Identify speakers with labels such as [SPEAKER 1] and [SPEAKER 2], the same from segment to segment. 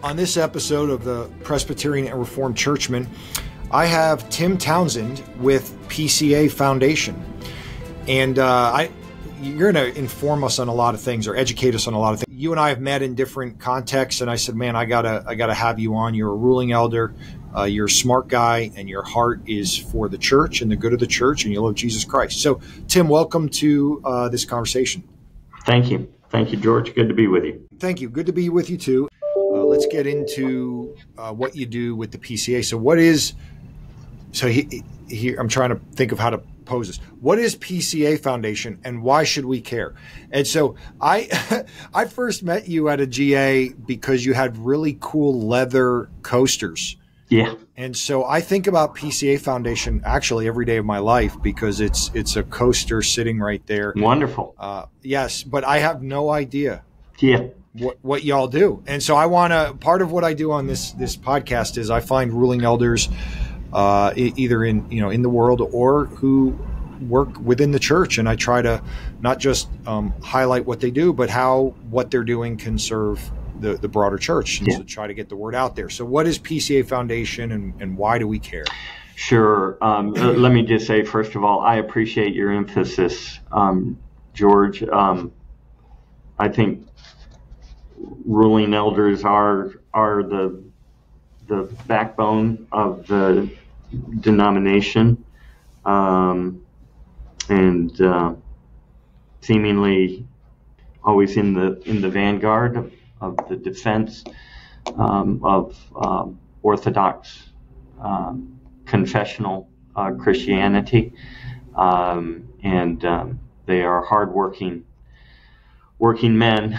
[SPEAKER 1] On this episode of the Presbyterian and Reformed Churchman, I have Tim Townsend with PCA Foundation. And you're going to inform us on a lot of things or educate us on a lot of things. You and I have met in different contexts, and I said, man, I gotta have you on. You're a ruling elder. You're a smart guy, and your heart is for the church and the good of the church, and you love Jesus Christ. So, Tim, welcome to this conversation.
[SPEAKER 2] Thank you. Thank you, George. Good to be with you.
[SPEAKER 1] Thank you. Good to be with you, too. Let's get into what you do with the PCA. So here I'm trying to think of how to pose this. What is PCA Foundation, and why should we care? And so I first met you at a GA because you had really cool leather coasters.
[SPEAKER 2] Yeah.
[SPEAKER 1] And so I think about PCA Foundation actually every day of my life because it's a coaster sitting right there.
[SPEAKER 2] Wonderful.
[SPEAKER 1] Yes, but I have no idea.
[SPEAKER 2] Yeah.
[SPEAKER 1] What y'all do. And so part of what I do on this podcast is I find ruling elders either in the world or who work within the church, and I try to not just highlight what they do, but how what they're doing can serve the broader church, and so try to get the word out there. So what is PCA Foundation, and why do we care?
[SPEAKER 2] Sure. Let me just say, first of all, I appreciate your emphasis, George. I think ruling elders are the backbone of the denomination, and seemingly always in the vanguard of the defense of Orthodox confessional Christianity, and they are hardworking men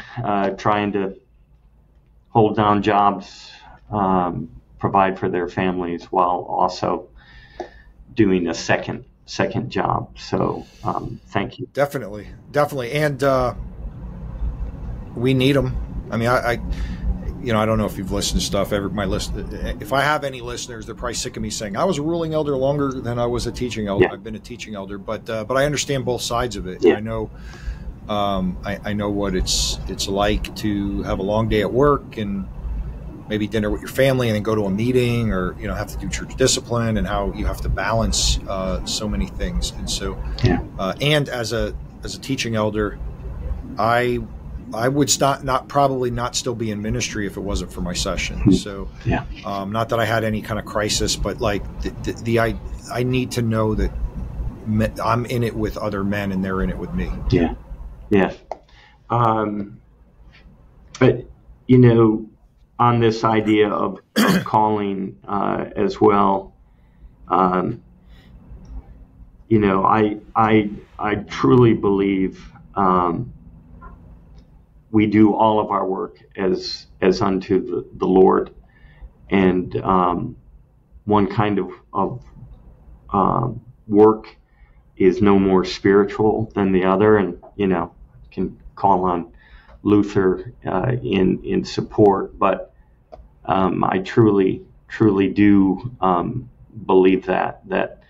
[SPEAKER 2] trying to hold down jobs, provide for their families while also doing a second job. So thank you.
[SPEAKER 1] Definitely. And we need them. I mean, I don't know if you've listened to stuff. If I have any listeners, they're probably sick of me saying I was a ruling elder longer than I was a teaching elder. Yeah. I've been a teaching elder, but I understand both sides of it. Yeah. I know I know what it's like to have a long day at work and maybe dinner with your family and then go to a meeting, or have to do church discipline, and how you have to balance so many things. And so, and as a teaching elder, I would probably not still be in ministry if it wasn't for my session. So, not that I had any kind of crisis, but like I need to know that I'm in it with other men and they're in it with me.
[SPEAKER 2] Yeah. Yes. But, on this idea of calling as well, I truly believe we do all of our work as unto the Lord, and one kind of work is no more spiritual than the other, and can call on Luther in support, but I truly do believe that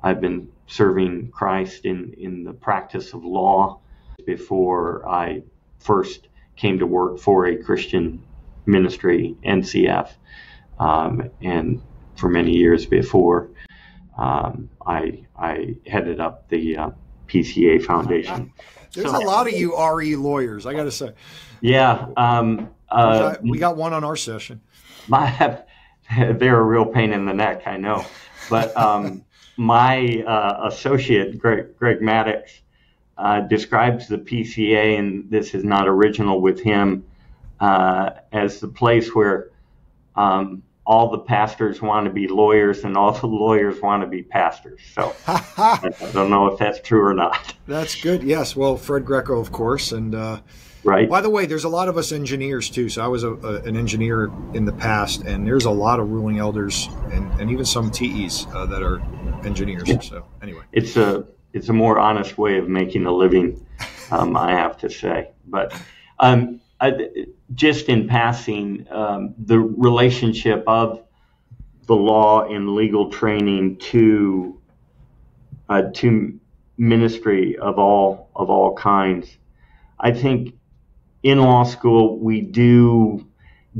[SPEAKER 2] I've been serving Christ in the practice of law before I first came to work for a Christian ministry, NCF, and for many years before I headed up the PCA Foundation.
[SPEAKER 1] There's a lot of you RE lawyers, I got to say.
[SPEAKER 2] Yeah.
[SPEAKER 1] We got one on our session.
[SPEAKER 2] They're a real pain in the neck, I know. But my associate, Greg Maddox, describes the PCA, and this is not original with him, as the place where all the pastors want to be lawyers and all the lawyers want to be pastors. So I don't know if that's true or not.
[SPEAKER 1] That's good. Yes. Well, Fred Greco, of course. And
[SPEAKER 2] right.
[SPEAKER 1] By the way, there's a lot of us engineers too. So I was an engineer in the past, and there's a lot of ruling elders and even some TEs that are engineers. Yeah. So anyway,
[SPEAKER 2] it's a more honest way of making a living, I have to say. But just in passing, the relationship of the law and legal training to ministry of all kinds. I think in law school we do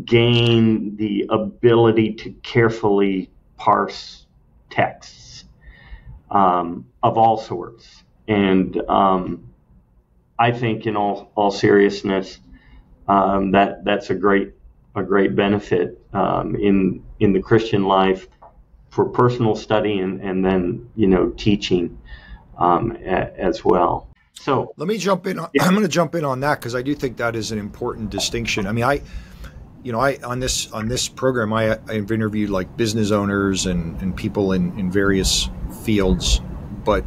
[SPEAKER 2] gain the ability to carefully parse texts of all sorts. And I think, in all seriousness, that's a great benefit in the Christian life for personal study and then teaching as well. So
[SPEAKER 1] let me jump in. Yeah. I'm going to jump in on that because I do think that is an important distinction. I mean, I on this program, I've interviewed like business owners and people in various fields, but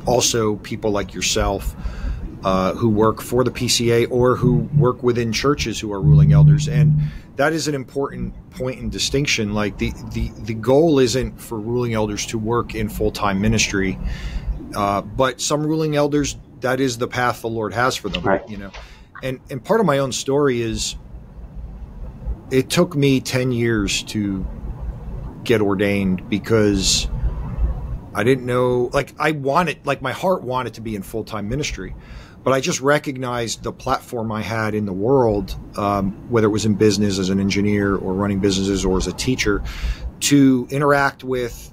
[SPEAKER 1] also people like yourself who work for the PCA or who work within churches who are ruling elders. And that is an important point and distinction. Like the goal isn't for ruling elders to work in full-time ministry, but some ruling elders, that is the path the Lord has for them,
[SPEAKER 2] right.
[SPEAKER 1] And part of my own story is it took me 10 years to get ordained because I didn't know, my heart wanted to be in full-time ministry, but I just recognized the platform I had in the world, whether it was in business as an engineer or running businesses or as a teacher, to interact with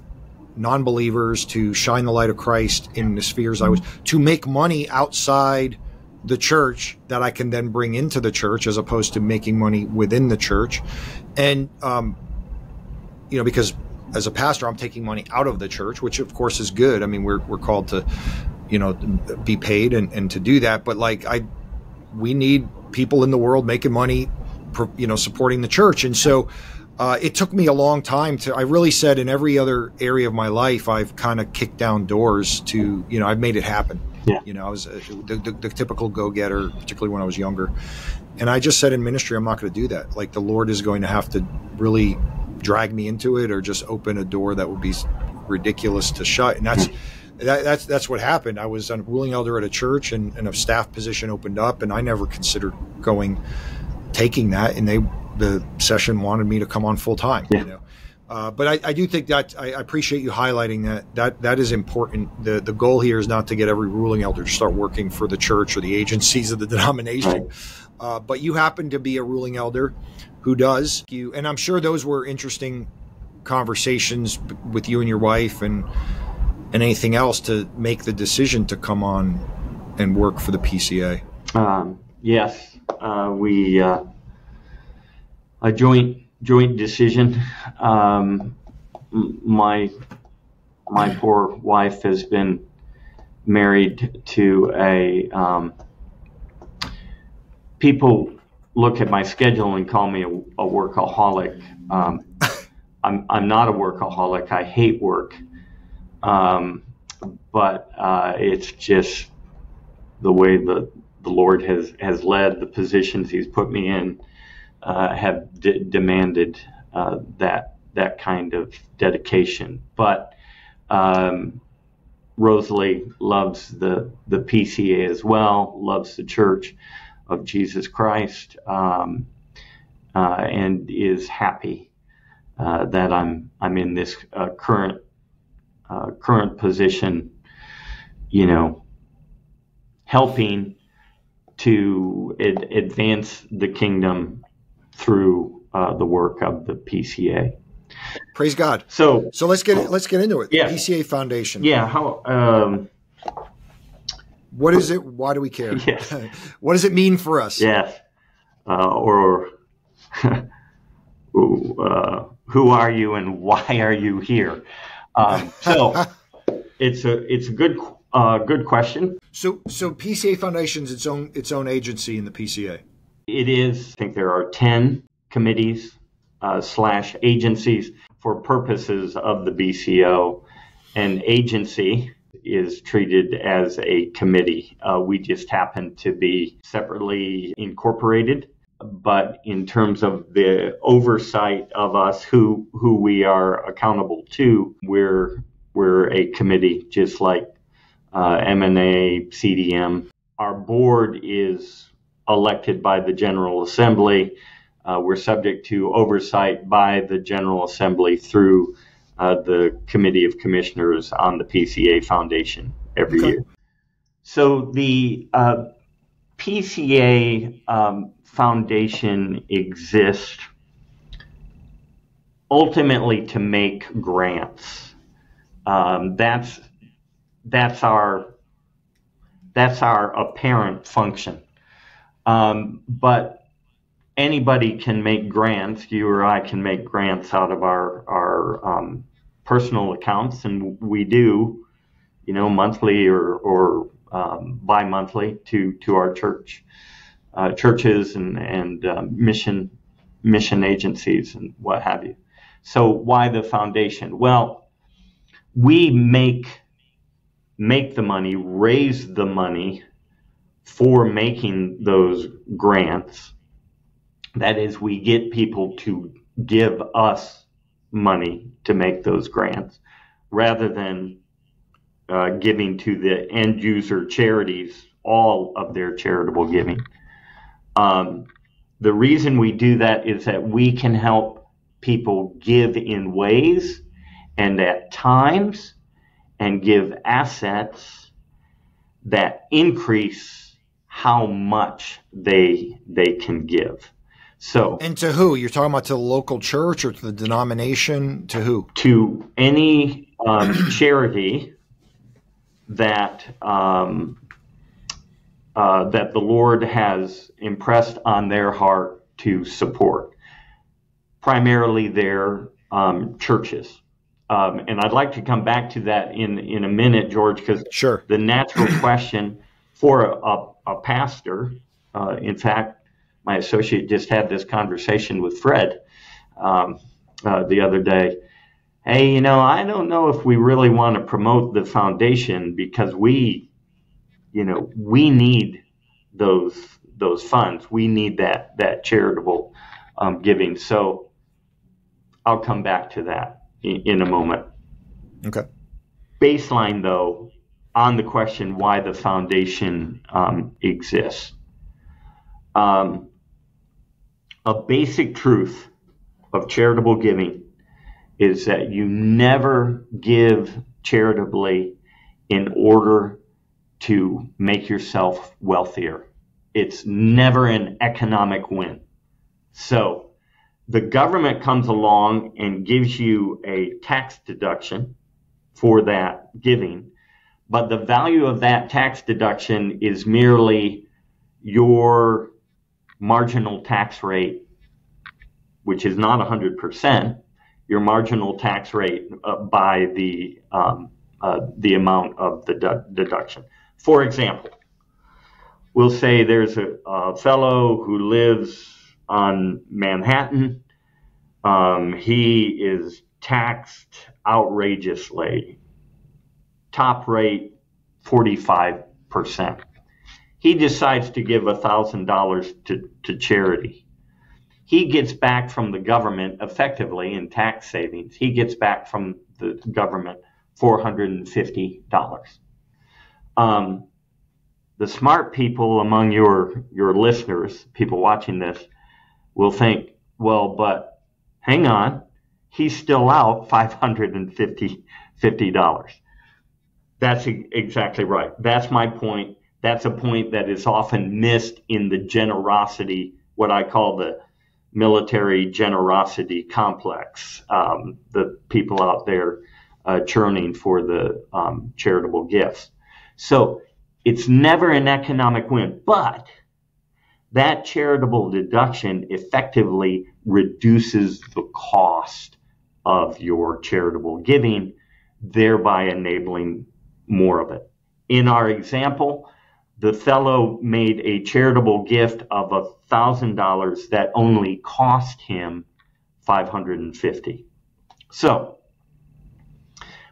[SPEAKER 1] non-believers, to shine the light of Christ in the spheres I was, to make money outside the church that I can then bring into the church as opposed to making money within the church. And, because as a pastor, I'm taking money out of the church, which of course is good. I mean, we're called to, be paid and to do that. But we need people in the world making money, supporting the church. And so it took me a long time I really said in every other area of my life, I've kind of kicked down doors to, I've made it happen.
[SPEAKER 2] Yeah.
[SPEAKER 1] I was the typical go-getter, particularly when I was younger. And I just said in ministry, I'm not going to do that. Like the Lord is going to have to really drag me into it or just open a door that would be ridiculous to shut. And that's what happened. I was a ruling elder at a church and a staff position opened up and I never considered taking that. And the session wanted me to come on full time,
[SPEAKER 2] Yeah.
[SPEAKER 1] But I do think that I appreciate you highlighting that is important. The goal here is not to get every ruling elder to start working for the church or the agencies of the denomination. Right. But you happen to be a ruling elder who does. And I'm sure those were interesting conversations with you and your wife and anything else to make the decision to come on and work for the PCA.
[SPEAKER 2] Yes, we a joint decision. My poor wife has been married to a people look at my schedule and call me a workaholic. I'm not a workaholic. I hate work. But it's just the way the Lord has led. The positions He's put me in have demanded that kind of dedication. But Rosalie loves the PCA as well, loves the Church of Jesus Christ, and is happy that I'm in this current position, helping to advance the kingdom through the work of the PCA.
[SPEAKER 1] Praise God.
[SPEAKER 2] So
[SPEAKER 1] let's get into it.
[SPEAKER 2] Yeah.
[SPEAKER 1] The PCA Foundation.
[SPEAKER 2] Yeah. How?
[SPEAKER 1] What is it? Why do we care?
[SPEAKER 2] Yes.
[SPEAKER 1] What does it mean for us?
[SPEAKER 2] Yes. Who are you and why are you here? So it's a good question.
[SPEAKER 1] So PCA Foundation's its own agency in the PCA.
[SPEAKER 2] It is. I think there are 10 committees / agencies for purposes of the BCO. An agency is treated as a committee. We just happen to be separately incorporated. But in terms of the oversight of us, who we are accountable to, we're a committee, just like M&A, CDM. Our board is elected by the General Assembly. We're subject to oversight by the General Assembly through the Committee of Commissioners on the PCA Foundation every year. So the PCA Foundation exists ultimately to make grants. That's our apparent function. But anybody can make grants. You or I can make grants out of our personal accounts, and we do, monthly or bi-monthly to our churches and mission agencies and what have you. So why the foundation? Well, we make the money, raise the money for making those grants. That is, we get people to give us money to make those grants rather than giving to the end user charities all of their charitable giving. The reason we do that is that we can help people give in ways and at times and give assets that increase how much they can give. So,
[SPEAKER 1] and to who? You're talking about to the local church or to the denomination? To who?
[SPEAKER 2] To any charity that that the Lord has impressed on their heart to support, primarily their churches. And I'd like to come back to that in a minute, George, because
[SPEAKER 1] sure.
[SPEAKER 2] The natural question for a pastor, in fact, my associate just had this conversation with Fred the other day. Hey, I don't know if we really want to promote the foundation because we need those funds. We need that charitable giving. So I'll come back to that in a moment.
[SPEAKER 1] Okay.
[SPEAKER 2] Baseline, though, on the question why the foundation exists. A basic truth of charitable giving is that you never give charitably in order to make yourself wealthier. It's never an economic win. So the government comes along and gives you a tax deduction for that giving, but the value of that tax deduction is merely your marginal tax rate, which is not 100%, your marginal tax rate by the amount of the deduction. For example, we'll say there's a fellow who lives on Manhattan. He is taxed outrageously. Top rate, 45%. He decides to give $1,000 to charity. He gets back from the government effectively in tax savings. He gets back from the government $450. The smart people among your listeners, people watching this, will think, well, but hang on, he's still out $550. That's exactly right. That's my point. That's a point that is often missed in the generosity, what I call the military generosity complex, the people out there churning for the charitable gifts. So it's never an economic win, but that charitable deduction effectively reduces the cost of your charitable giving, thereby enabling more of it. In our example, the fellow made a charitable gift of $1,000 that only cost him $550. So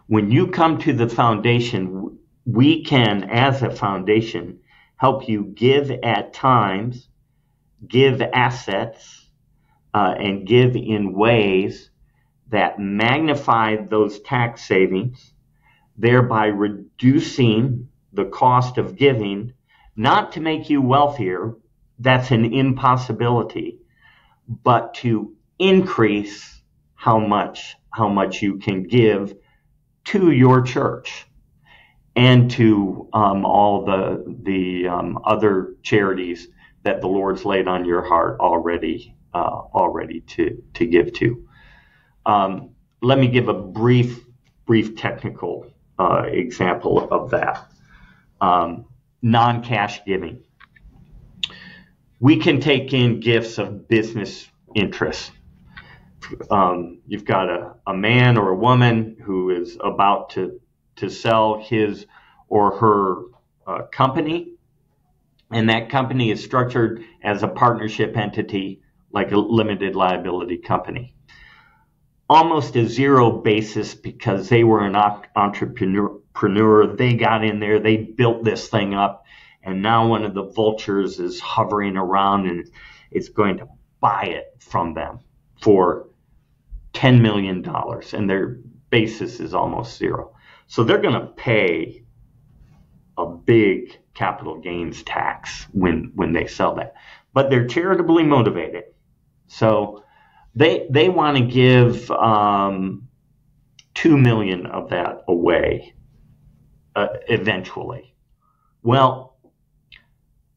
[SPEAKER 2] when you come to the foundation, we can, as a foundation, help you give at times, give assets, and give in ways that magnify those tax savings, thereby reducing the cost of giving, not to make you wealthier, that's an impossibility, but to increase how much you can give to your church. and to all the other charities that the Lord's laid on your heart already to give to. Let me give a brief technical example of that. Non-cash giving. We can take in gifts of business interest. You've got a man or a woman who is about to sell his or her company, and that company is structured as a partnership entity, like a limited liability company. Almost a zero basis, because they were an entrepreneur. They got in there, they built this thing up, and now one of the vultures is hovering around and it's going to buy it from them for $10 million, and their basis is almost zero. So they're going to pay a big capital gains tax when they sell that. But they're charitably motivated. So they want to give $2 million of that away eventually. Well,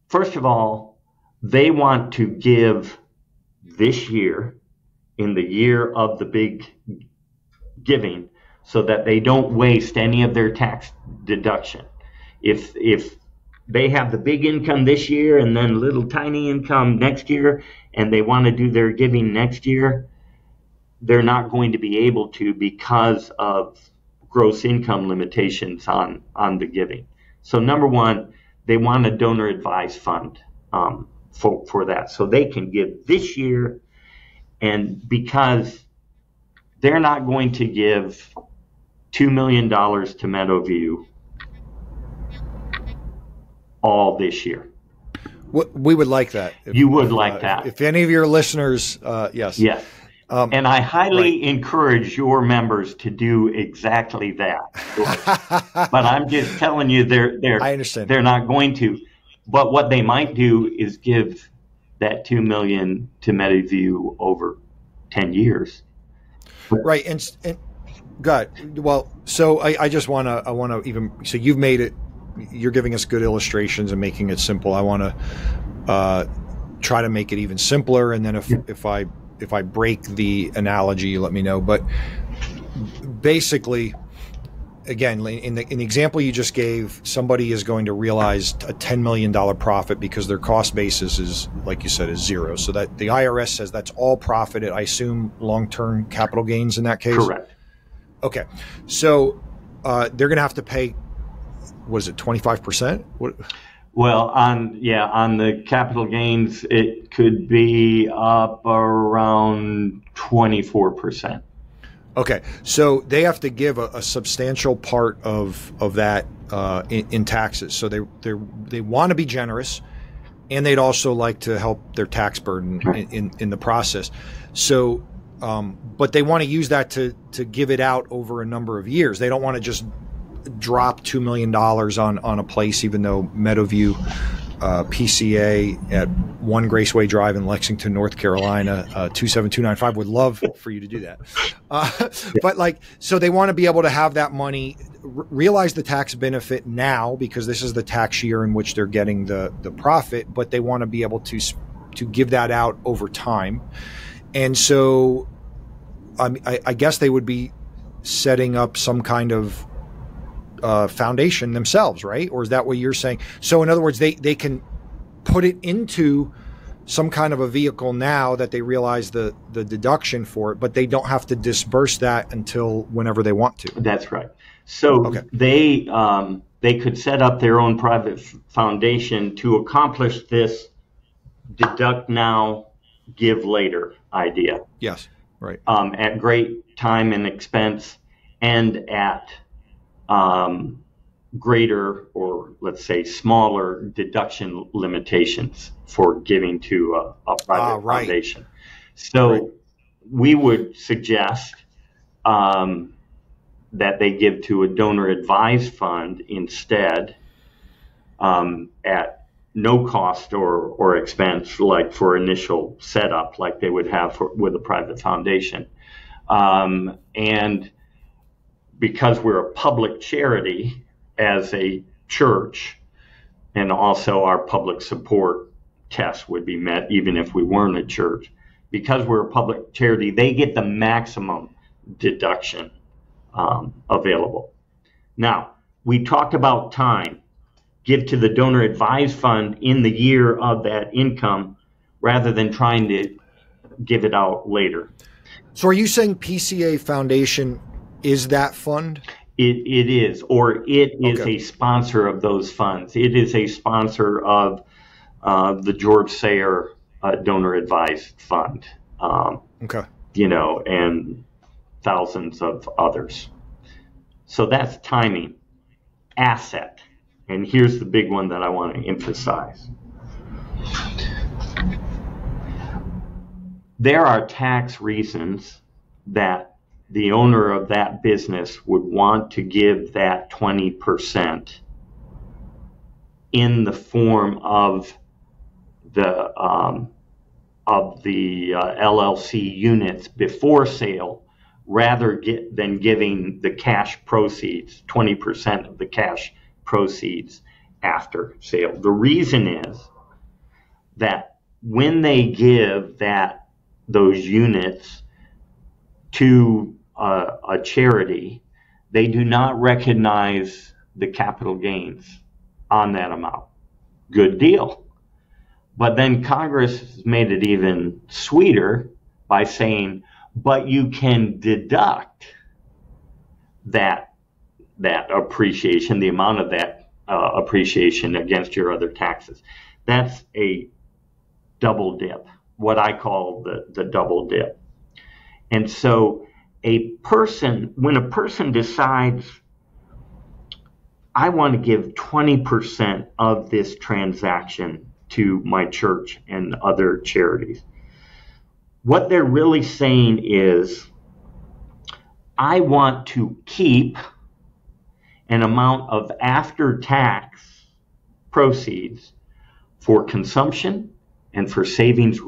[SPEAKER 2] first of all, they want to give this year, in the year of the big giving, so that they don't waste any of their tax deduction. If they have the big income this year and then little tiny income next year, and they want to do their giving next year, they're not going to be able to, because of gross income limitations on the giving. So number one, they want a donor advised fund for that, so they can give this year. And because they're not going to give $2 million to Meadowview all this year.
[SPEAKER 1] We would like that.
[SPEAKER 2] You would like that.
[SPEAKER 1] If any of your listeners, yes.
[SPEAKER 2] Yes. And I highly encourage your members to do exactly that. But I'm just telling you,
[SPEAKER 1] I understand.
[SPEAKER 2] They're not going to. But what they might do is give that $2 million to Meadowview over 10 years.
[SPEAKER 1] Right. And good. Well, so I just want to even, so you've made it, you're giving us good illustrations and making it simple. I want to try to make it even simpler. And then if I break the analogy, you let me know. But basically, again, in the example you just gave, somebody is going to realize a $10 million profit because their cost basis is, like you said, is zero. So that the IRS says that's all profit. I assume long-term capital gains in that case?
[SPEAKER 2] Correct.
[SPEAKER 1] Okay. So they're going to have to pay, what is it, 25%? What?
[SPEAKER 2] Well, on the capital gains, it could be up around 24%.
[SPEAKER 1] Okay, so they have to give a substantial part of that in taxes. So they want to be generous, and they'd also like to help their tax burden in the process. So, but they want to use that to give it out over a number of years. They don't want to just drop $2 million on a place, even though Meadowview PCA at 1 Graceway Drive in Lexington, North Carolina, 27295 would love for you to do that. But so they want to be able to have that money, realize the tax benefit now, because this is the tax year in which they're getting the profit, but they want to be able to give that out over time. And so I guess they would be setting up some kind of foundation themselves, right? Or is that what you're saying? So in other words, they can put it into some kind of a vehicle now that they realize the deduction for it, but they don't have to disperse that until whenever they want to.
[SPEAKER 2] That's right. So okay. They could set up their own private foundation to accomplish this deduct now, give later idea.
[SPEAKER 1] Yes, right.
[SPEAKER 2] At great time and expense, and at greater, or let's say smaller, deduction limitations for giving to a private foundation. So we would suggest that they give to a donor advised fund instead, at no cost or expense, like for initial setup, like they would have with a private foundation. And because we're a public charity, as a church, and also our public support test would be met even if we weren't a church. Because we're a public charity, they get the maximum deduction available. Now, we talked about time. Give to the donor advised fund in the year of that income rather than trying to give it out later.
[SPEAKER 1] So are you saying PCA Foundation is that fund?
[SPEAKER 2] It is, or it is
[SPEAKER 1] Okay.
[SPEAKER 2] a sponsor of those funds. It is a sponsor of the George Sayer Donor Advised Fund,
[SPEAKER 1] Okay.
[SPEAKER 2] and thousands of others. So that's timing. Asset. And here's the big one that I want to emphasize. There are tax reasons that the owner of that business would want to give that 20% in the form of the LLC units before sale, rather than giving the cash proceeds, 20% of the cash proceeds after sale. The reason is that when they give those units to a charity, they do not recognize the capital gains on that amount. Good deal. But then Congress has made it even sweeter by saying, but you can deduct that appreciation, the amount of that appreciation against your other taxes. That's a double dip, what I call the double dip. And so when a person decides, I want to give 20% of this transaction to my church and other charities, what they're really saying is, I want to keep an amount of after-tax proceeds for consumption and for savings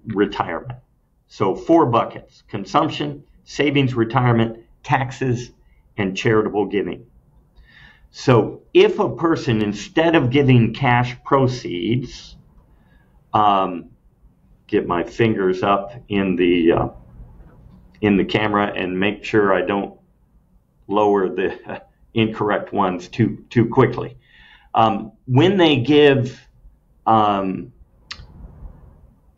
[SPEAKER 2] retirement. So 4 buckets: consumption, savings retirement, taxes, and charitable giving. So if a person, instead of giving cash proceeds, get my fingers up in the camera and make sure I don't lower the incorrect ones too quickly. When they give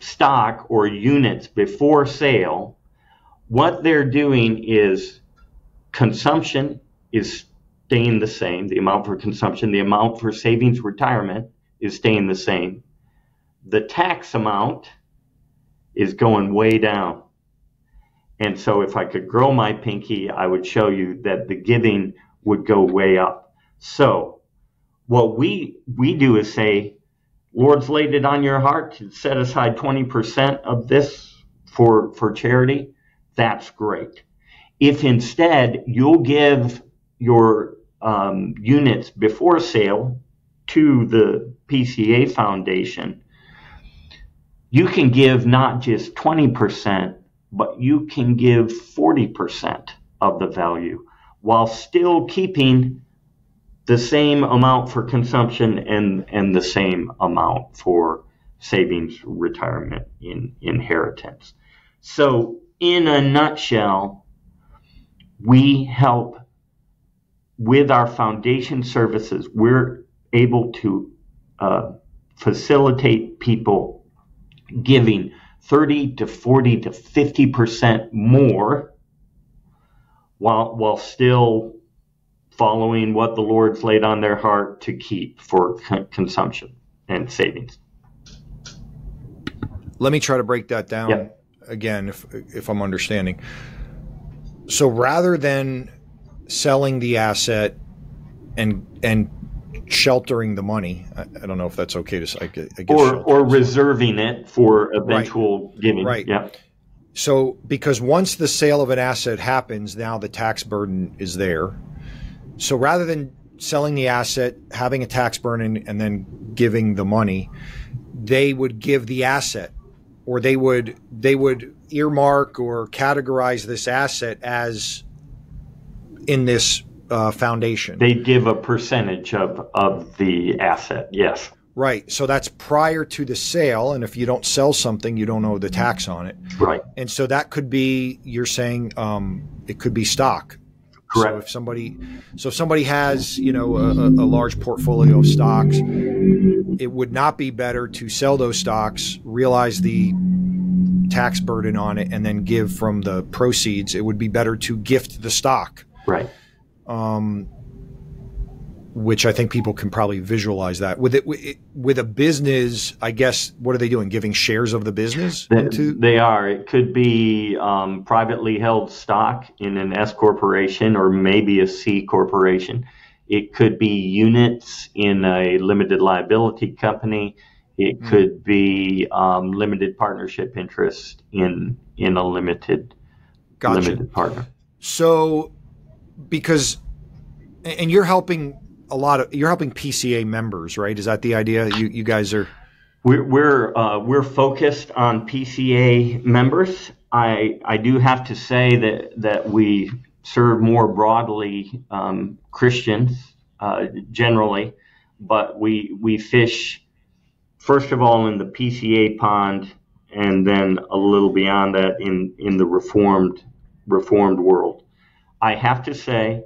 [SPEAKER 2] stock or units before sale, what they're doing is consumption is staying the same, the amount for consumption, the amount for savings retirement is staying the same. The tax amount is going way down. And so if I could grow my pinky, I would show you that the giving would go way up. So what we do is say, Lord's laid it on your heart to set aside 20% of this for charity. That's great. If instead you'll give your units before sale to the PCA Foundation, you can give not just 20%, but you can give 40% of the value while still keeping the same amount for consumption and the same amount for savings, retirement, inheritance. So in a nutshell, we help with our foundation services. We're able to facilitate people giving 30 to 40 to 50% more while still following what the Lord's laid on their heart to keep for consumption and savings.
[SPEAKER 1] Let me try to break that down.
[SPEAKER 2] Yep.
[SPEAKER 1] Again, if I'm understanding. So rather than selling the asset and sheltering the money, I don't know if that's okay to say. I guess
[SPEAKER 2] or reserving it for eventual giving.
[SPEAKER 1] Right.
[SPEAKER 2] Yeah.
[SPEAKER 1] So because once the sale of an asset happens, now the tax burden is there. So rather than selling the asset, having a tax burden, and then giving the money, they would give the asset, or they would earmark or categorize this asset as in this Foundation.
[SPEAKER 2] They give a percentage of the asset, yes.
[SPEAKER 1] Right. So that's prior to the sale. And if you don't sell something, you don't owe the tax on it.
[SPEAKER 2] Right.
[SPEAKER 1] And so that could be, you're saying, it could be stock.
[SPEAKER 2] Correct.
[SPEAKER 1] So if somebody has, a large portfolio of stocks, it would not be better to sell those stocks, realize the tax burden on it, and then give from the proceeds. It would be better to gift the stock.
[SPEAKER 2] Right.
[SPEAKER 1] Which I think people can probably visualize that. With a business, I guess, what are they doing? Giving shares of the business?
[SPEAKER 2] They are. It could be privately held stock in an S corporation or maybe a C corporation. It could be units in a limited liability company. It could be limited partnership interest in a limited partner.
[SPEAKER 1] So, and you're helping PCA members, right? Is that the idea? You guys are.
[SPEAKER 2] We're focused on PCA members. I do have to say that we serve more broadly Christians generally, but we fish first of all in the PCA pond, and then a little beyond that in the reformed world. I have to say,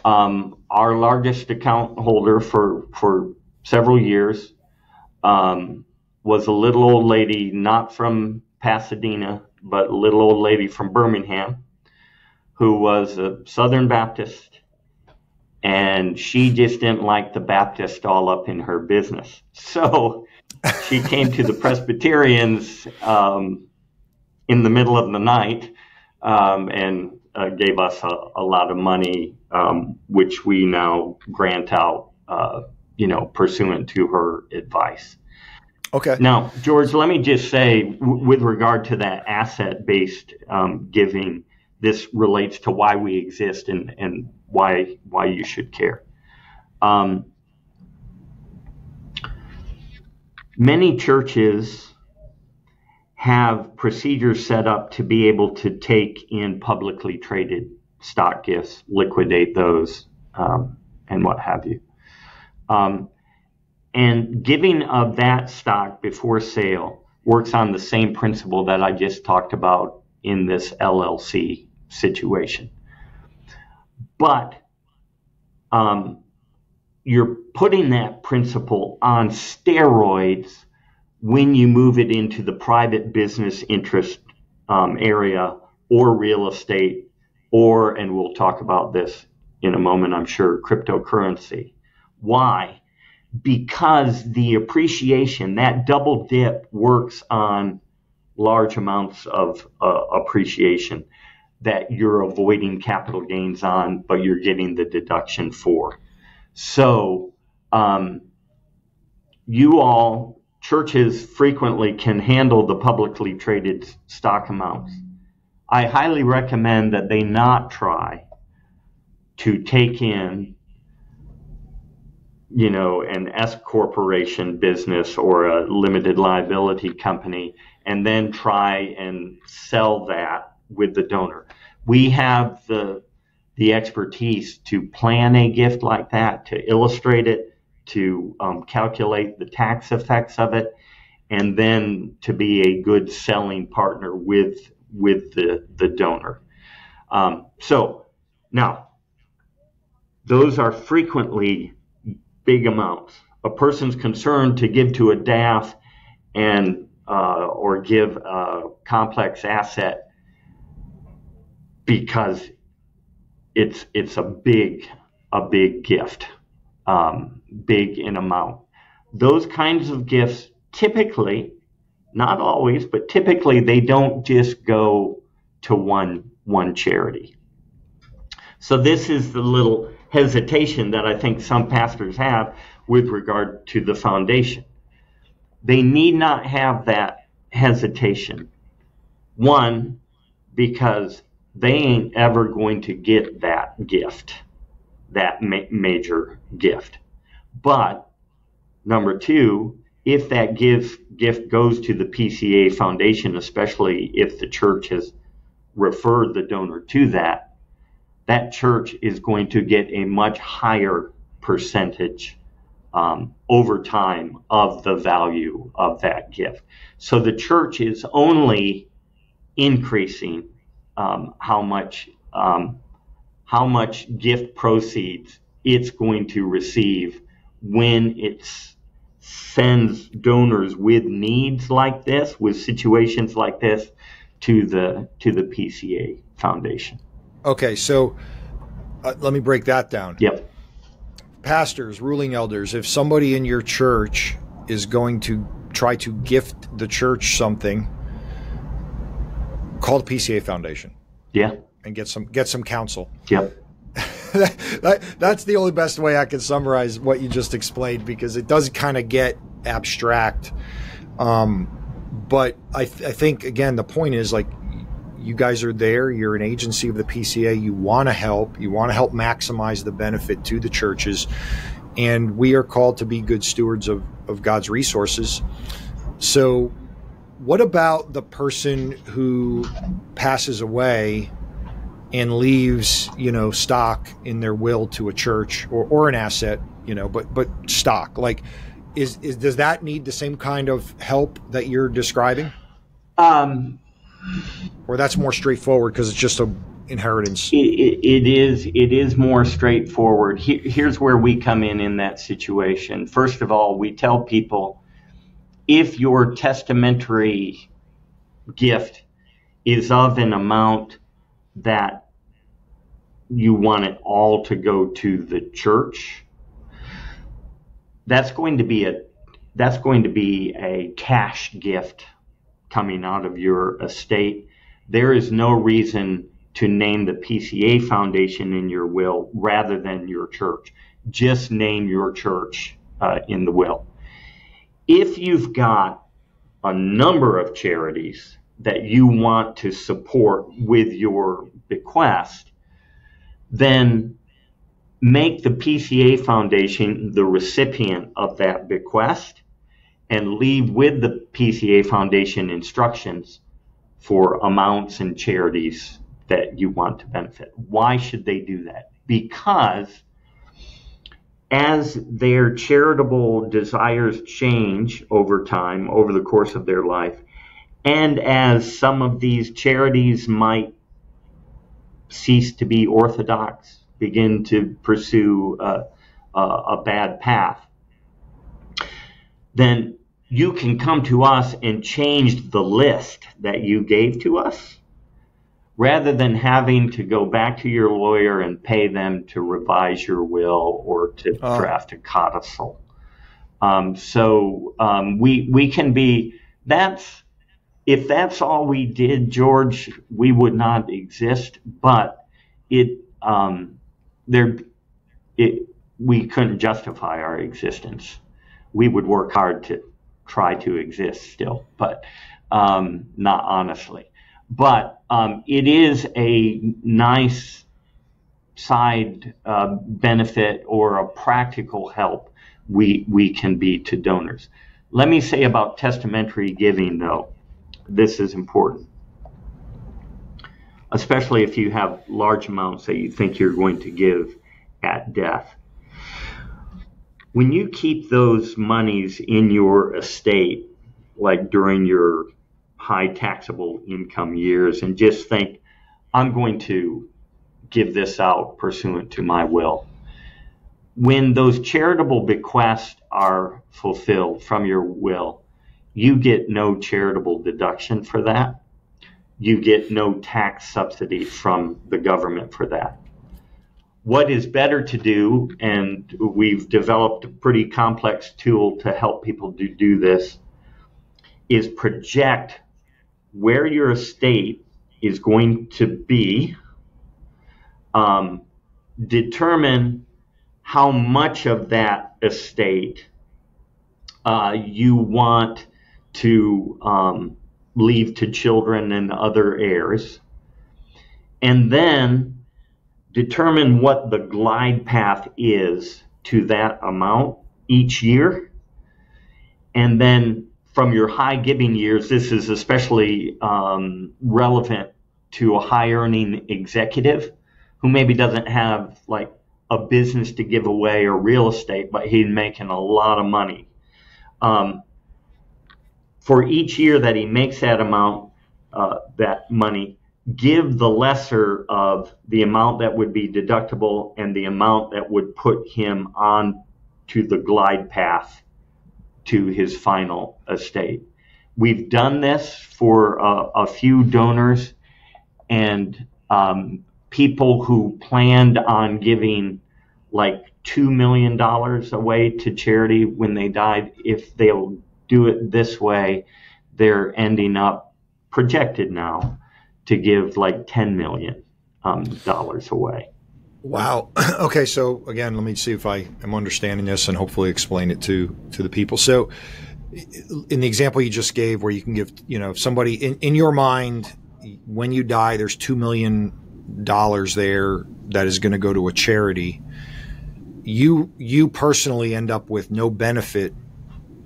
[SPEAKER 2] our largest account holder for several years was a little old lady, not from Pasadena, but a little old lady from Birmingham, who was a Southern Baptist, and she just didn't like the Baptist all up in her business. So she came to the Presbyterians in the middle of the night and gave us a lot of money, which we now grant out, pursuant to her advice.
[SPEAKER 1] Okay.
[SPEAKER 2] Now, George, let me just say, with regard to that asset-based giving, this relates to why we exist and why you should care. Many churches have procedures set up to be able to take in publicly traded stock gifts, liquidate those, and what have you. And giving of that stock before sale works on the same principle that I just talked about in this LLC situation. But you're putting that principle on steroids when you move it into the private business interest area or real estate, or, and we'll talk about this in a moment, I'm sure, cryptocurrency. Why? Because the appreciation, that double dip, works on large amounts of appreciation that you're avoiding capital gains on, but you're getting the deduction for. So churches frequently can handle the publicly traded stock amounts. I highly recommend that they not try to take in, an S corporation business or a limited liability company and then try and sell that with the donor. We have the expertise to plan a gift like that, to illustrate it, to calculate the tax effects of it, and then to be a good selling partner with the donor. So now, those are frequently big amounts. A person's concerned to give to a DAF and or give a complex asset because it's a big gift, big in amount. Those kinds of gifts typically, not always, but typically they don't just go to one charity. So this is the little hesitation that I think some pastors have with regard to the foundation. They need not have that hesitation. One, because they ain't ever going to get that gift, that major gift. But number two, if that gift goes to the PCA Foundation, especially if the church has referred the donor to that that church is going to get a much higher percentage over time of the value of that gift. So the church is only increasing how much gift proceeds it's going to receive when it sends donors with needs like this, with situations like this, to the PCA Foundation.
[SPEAKER 1] Okay, so let me break that down.
[SPEAKER 2] Yep.
[SPEAKER 1] Pastors, ruling elders, if somebody in your church is going to try to gift the church something, call the PCA Foundation.
[SPEAKER 2] Yeah.
[SPEAKER 1] And get some counsel.
[SPEAKER 2] Yep.
[SPEAKER 1] That's the only best way I can summarize what you just explained, because it does kind of get abstract. But I think, again, the point is, like, you guys are there. You're an agency of the PCA. You want to help. You want to help maximize the benefit to the churches. And we are called to be good stewards of God's resources. So what about the person who passes away and leaves, stock in their will to a church or an asset, but stock? Like, does that need the same kind of help that you're describing? Or that's more straightforward because it's just an inheritance?
[SPEAKER 2] It is more straightforward. Here's where we come in that situation. First of all, we tell people, if your testamentary gift is of an amount that you want it all to go to the church, that's going to be a cash gift coming out of your estate. There is no reason to name the PCA Foundation in your will rather than your church. Just name your church in the will. If you've got a number of charities that you want to support with your bequest, then make the PCA Foundation the recipient of that bequest and leave with the PCA Foundation instructions for amounts and charities that you want to benefit. Why should they do that? Because as their charitable desires change over time, over the course of their life, and as some of these charities might cease to be orthodox, begin to pursue a bad path, then you can come to us and change the list that you gave to us, rather than having to go back to your lawyer and pay them to revise your will or to draft a codicil. We can be, if that's all we did, George, we would not exist, but we couldn't justify our existence. We would work hard to try to exist still, but not honestly. But it is a nice side benefit or a practical help we can be to donors. Let me say about testamentary giving, though, this is important, especially if you have large amounts that you think you're going to give at death. When you keep those monies in your estate, like during your high taxable income years, and just think, I'm going to give this out pursuant to my will. When those charitable bequests are fulfilled from your will, you get no charitable deduction for that. You get no tax subsidy from the government for that. What is better to do, and we've developed a pretty complex tool to help people do this, is project where your estate is going to be, determine how much of that estate you want to leave to children and other heirs, and then determine what the glide path is to that amount each year. And then from your high giving years, this is especially relevant to a high earning executive who maybe doesn't have like a business to give away or real estate, but he's making a lot of money. For each year that he makes that amount, that money, give the lesser of the amount that would be deductible and the amount that would put him on to the glide path to his final estate. We've done this for a few donors, and people who planned on giving like $2 million away to charity when they died, if they'll do it this way, they're ending up projected now to give like $10 million away.
[SPEAKER 1] Wow. Okay. So again, let me see if I am understanding this and hopefully explain it to the people. So in the example you just gave, where you can give, somebody in your mind, when you die, there's $2 million there that is going to go to a charity. You personally end up with no benefit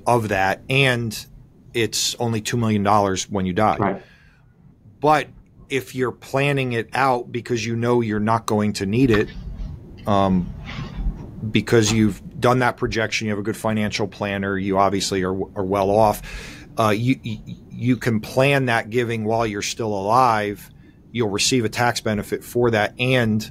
[SPEAKER 1] of that, and it's only $2 million when you die.
[SPEAKER 2] Right.
[SPEAKER 1] But if you're planning it out because you're not going to need it, because you've done that projection, you have a good financial planner, you obviously are well off, you can plan that giving while you're still alive. You'll receive a tax benefit for that, and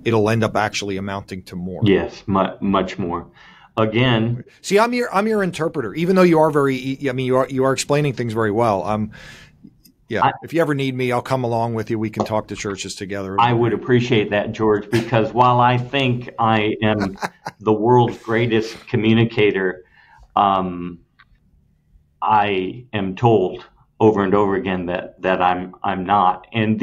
[SPEAKER 1] it'll end up actually amounting to more.
[SPEAKER 2] Yes, much more. Again,
[SPEAKER 1] see, I'm your interpreter, even though you are you are explaining things very well. If you ever need me, I'll come along with you. We can talk to churches together.
[SPEAKER 2] I would appreciate that, George, because while I think I am the world's greatest communicator, I am told over and over again that I'm not. And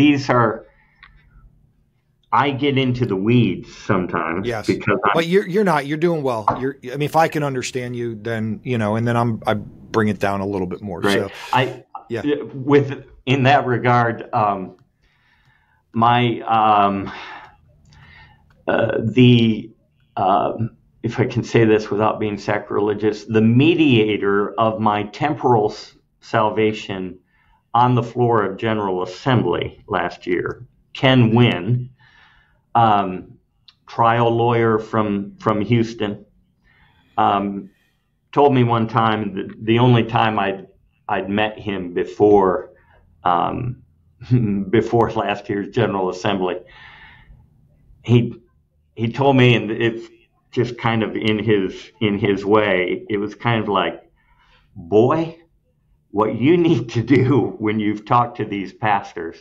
[SPEAKER 2] I get into the weeds sometimes.
[SPEAKER 1] Yes,
[SPEAKER 2] because
[SPEAKER 1] but you're not. You're doing well. If I can understand you, then and then I bring it down a little bit more.
[SPEAKER 2] Right.
[SPEAKER 1] So
[SPEAKER 2] in that regard, if I can say this without being sacrilegious, the mediator of my temporal salvation on the floor of General Assembly last year, Ken Wynn, trial lawyer from Houston, told me one time that the only time I'd met him before last year's General Assembly, he told me, and it's just kind of in his way, it was kind of like, boy, what you need to do when you've talked to these pastors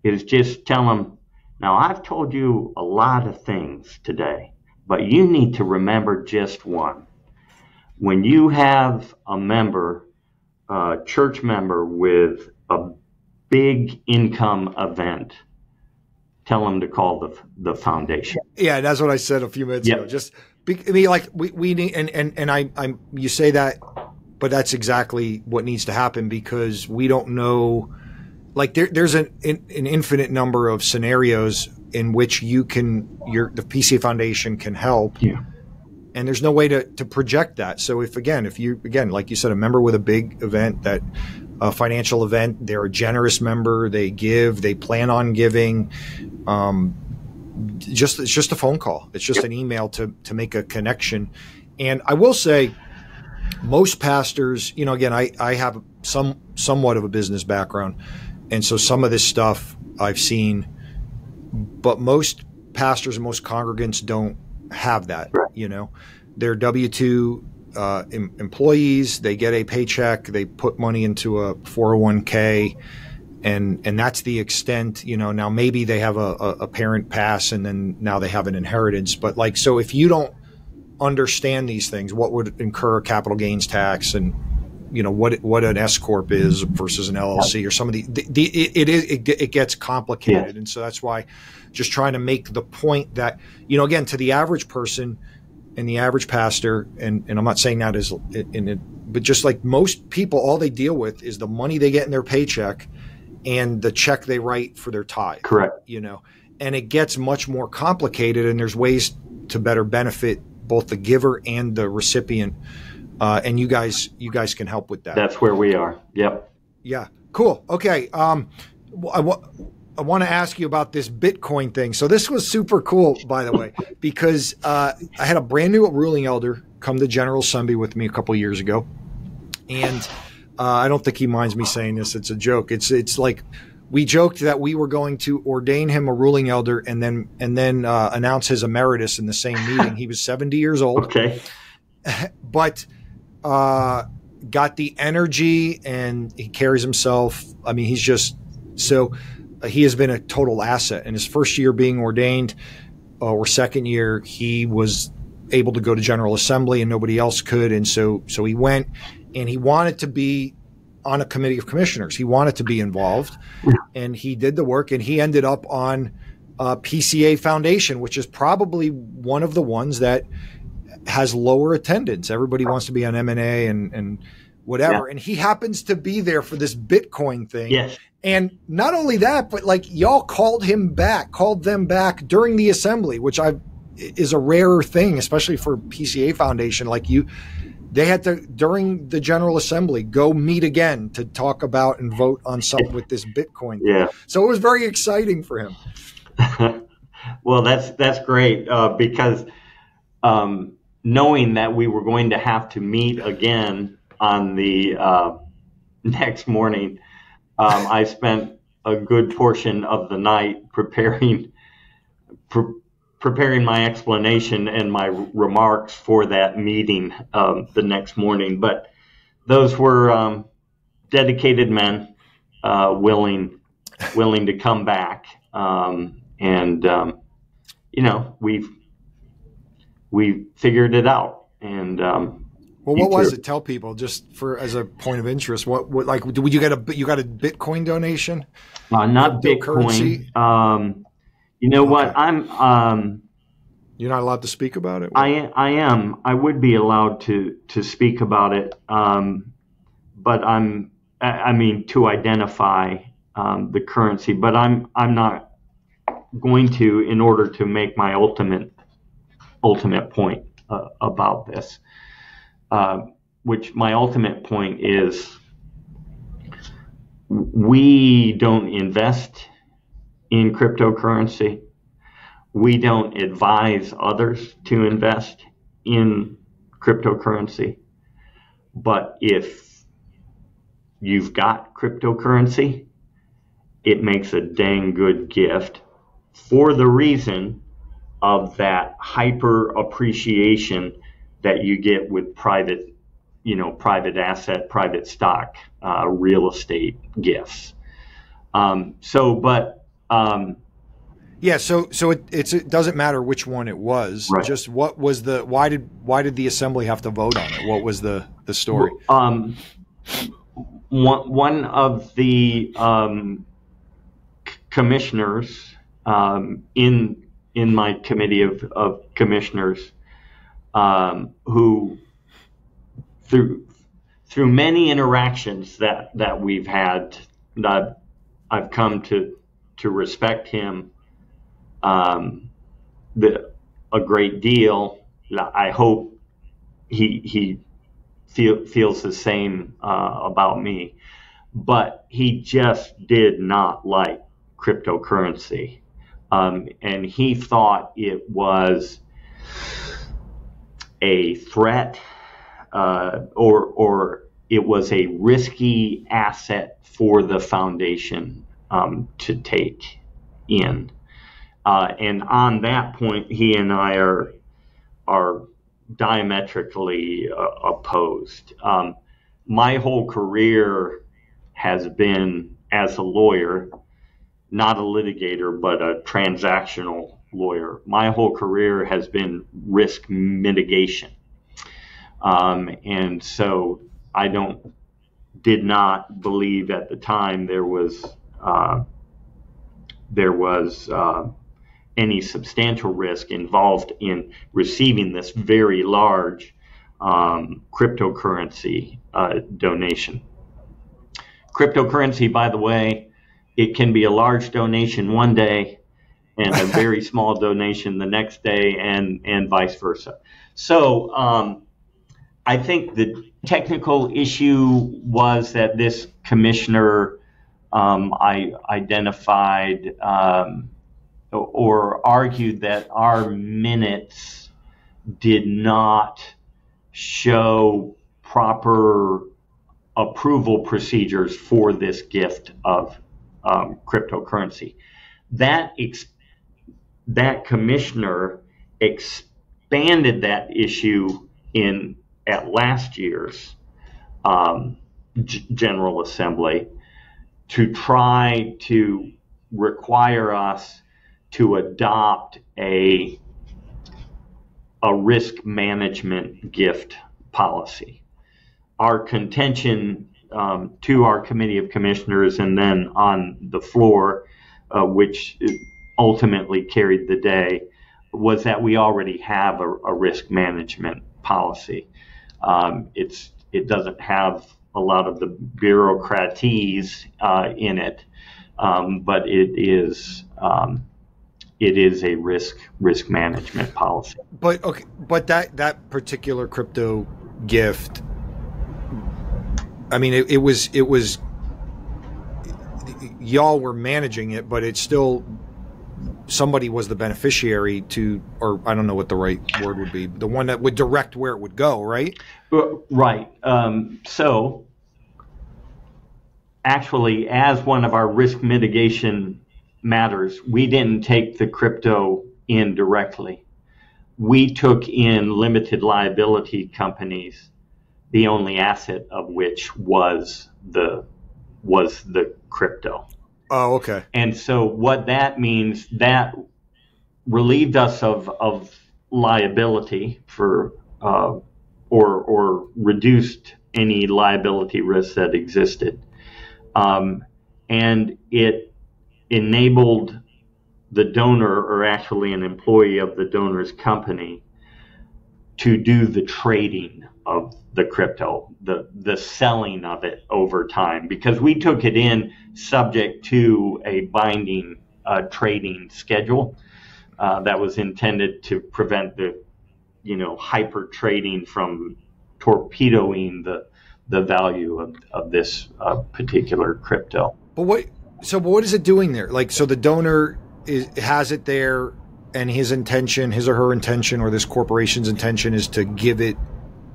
[SPEAKER 2] is just tell them, now I've told you a lot of things today, but you need to remember just one. When you have a church member with a big income event, tell them to call the foundation.
[SPEAKER 1] Yeah, that's what I said a few minutes ago. Just we need, and you say that, but that's exactly what needs to happen, because we don't know. Like there's an infinite number of scenarios in which the PCA Foundation can help.
[SPEAKER 2] Yeah.
[SPEAKER 1] And there's no way to project that. So if you like you said, a member with a big event, that a financial event, they're a generous member, they give, they plan on giving, it's just a phone call. It's just an email to make a connection. And I will say, most pastors, again, I have somewhat of a business background, and so some of this stuff I've seen, but most pastors and most congregants don't have that. They're W-2 employees. They get a paycheck. They put money into a 401k, and that's the extent. Now maybe they have a parent pass, and then now they have an inheritance. But so if you don't understand these things, what would incur capital gains tax, and what an S corp is versus an LLC, or some of it gets complicated. Yeah. And so that's why just trying to make the point that, again, to the average person and the average pastor, and I'm not saying that as in it, but just like most people, all they deal with is the money they get in their paycheck and the check they write for their tithe.
[SPEAKER 2] Correct.
[SPEAKER 1] And it gets much more complicated, and there's ways to better benefit both the giver and the recipient. And you guys can help with that.
[SPEAKER 2] That's where we are. Yep.
[SPEAKER 1] Yeah. Cool. Okay. I want to ask you about this Bitcoin thing. So this was super cool, by the way, because I had a brand new ruling elder come to General Assembly with me a couple of years ago, and I don't think he minds me saying this. It's a joke. It's like we joked that we were going to ordain him a ruling elder and then announce his emeritus in the same meeting. He was 70 years old,
[SPEAKER 2] Okay.
[SPEAKER 1] but got the energy and he carries himself. I mean, he's just so. He has been a total asset. In his first year being ordained, or second year, he was able to go to General Assembly and nobody else could. And so he went, and he wanted to be on a committee of commissioners. He wanted to be involved, and he did the work, and he ended up on PCA Foundation, which is probably one of the ones that has lower attendance. Everybody wants to be on M&A and whatever. Yeah. And he happens to be there for this Bitcoin thing.
[SPEAKER 2] Yes.
[SPEAKER 1] And not only that, but like y'all called them back during the assembly, which is a rarer thing, especially for PCA Foundation. Like they had to, during the General Assembly, go meet again to talk about and vote on something with this Bitcoin.
[SPEAKER 2] Yeah.
[SPEAKER 1] So it was very exciting for him.
[SPEAKER 2] Well, that's great because knowing that we were going to have to meet again on the next morning, I spent a good portion of the night preparing my explanation and my remarks for that meeting the next morning. But those were dedicated men, willing to come back, we figured it out. And
[SPEAKER 1] well, what was it? Tell people, just for as a point of interest. What like did you got a Bitcoin donation?
[SPEAKER 2] Not Bitcoin. You know what? I'm.
[SPEAKER 1] You're not allowed to speak about it.
[SPEAKER 2] I am. I would be allowed to speak about it, but I mean to identify the currency. But I'm not going to, in order to make my ultimate point about this. Which my ultimate point is, we don't invest in cryptocurrency. We don't advise others to invest in cryptocurrency. But if you've got cryptocurrency, it makes a dang good gift for the reason of that hyper appreciation that you get with private asset, private stock, real estate gifts. So
[SPEAKER 1] it doesn't matter which one it was.
[SPEAKER 2] Right.
[SPEAKER 1] Just what was why did the assembly have to vote on it? What was the story?
[SPEAKER 2] One of the commissioners in my committee of commissioners, who through many interactions that we've had, that I've come to respect him a great deal. I hope he feels the same about me, but he just did not like cryptocurrency, and he thought it was a threat, or it was a risky asset for the foundation to take in. And on that point, he and I are diametrically opposed. My whole career has been as a lawyer, not a litigator, but a transactional lawyer. My whole career has been risk mitigation. And so I did not believe at the time there was any substantial risk involved in receiving this very large cryptocurrency donation. Cryptocurrency, by the way, it can be a large donation one day and a very small donation the next day, and vice versa. So I think the technical issue was that this commissioner I identified or argued that our minutes did not show proper approval procedures for this gift of cryptocurrency. That commissioner expanded that issue at last year's General Assembly to try to require us to adopt a risk management gift policy. Our contention to our committee of commissioners and then on the floor, which ultimately carried the day, was that we already have a risk management policy. It doesn't have a lot of the bureaucraties in it, but it is a risk management policy.
[SPEAKER 1] But okay, but that particular crypto gift, I mean, it was y'all were managing it, but it's still somebody was the beneficiary to, or I don't know what the right word would be, the one that would direct where it would go, right?
[SPEAKER 2] Right. So actually, as one of our risk mitigation matters, we didn't take the crypto in directly. We took in limited liability companies, the only asset of which was the crypto.
[SPEAKER 1] Oh, okay.
[SPEAKER 2] And so what that means, that relieved us of liability for or reduced any liability risk that existed, and it enabled the donor, or actually an employee of the donor's company, to do the trading of the crypto, the selling of it over time, because we took it in subject to a binding trading schedule that was intended to prevent the hyper trading from torpedoing the value of this particular crypto.
[SPEAKER 1] But what is it doing there? Like, so the donor has it there, and his or her intention, or this corporation's intention, is to give it